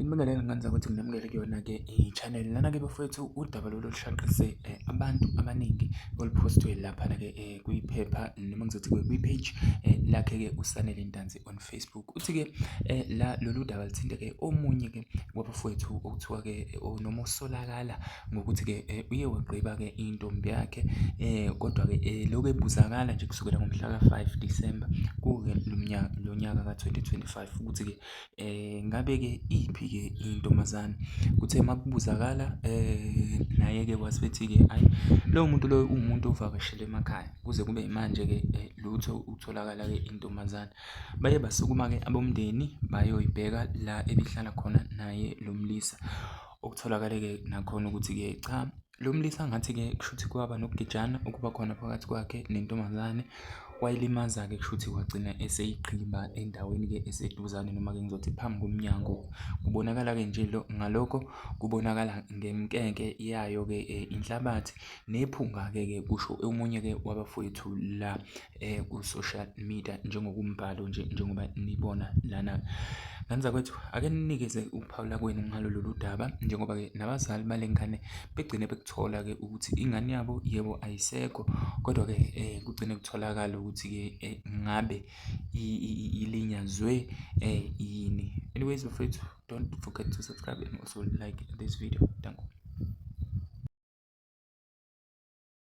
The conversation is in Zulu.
Nginibingelela ngenza ukuthi nginamukele kuyona-ke i-channel lana-ke bafowethu udaba lolu olushaqise abantu abaningi oluphostwe laphana-ke kwiphepha noma ngizothi kwi-page lakhe-ke uSanele Ntanzi on Facebook. Uthi-ke lolu daba luthinte-ke omunye-ke wabafowethu okuthiwa-ke noma osolakala ngokuthi-ke uye wagqiba-ke intombi yakhe kodwa-ke lokhu ebuzakala nje kusukela ngomhlaka 5 Disemba kuke lo nyaka ka-2025 ukuthi-ke ngabe-ke iphi-ke intombazane. Kuthe makubuzakala naye-ke wasibethi-ke hhayi lowo muntu loyo uwumuntu ovakashele emakhaya kuze kube manje-ke lutho utholakala-ke intombazane. Baye basukuma-ke abomndeni bayoyibheka la ebihlala khona naye lo mlisa. Okutholakale-ke nakhona ukuthi-ke cha, lo mlisa ngathi-ke kushuthi kwaba nokugejana okuba khona phakathi kwakhe nentombazane. Wayilimaza-ke kushuthi wagcina eseyigqiba endaweni-ke eseduzane noma-ke ngizothi phambi komnyango. Kubonakala-ke nje ngalokho kubonakala ngemkenke yayo-ke inhlabathi nephunga-ke kusho omunye-ke wabafowethu la ku-social media njengokumbhalo nje njengoba nibona lana. Nganizakwethu ake ninikeze ukuphawula kwenu ngalo lolu daba njengoba-ke nabazali bale ngane begcine bekuthola-ke ukuthi ingane yabo yebo ayisekho kodwa-ke kugcine kutholakala ukuthi-ke ngabe ilinyazwe yini. Anyways bafowethu, don't forget to subscribe and also like this video. Thank you.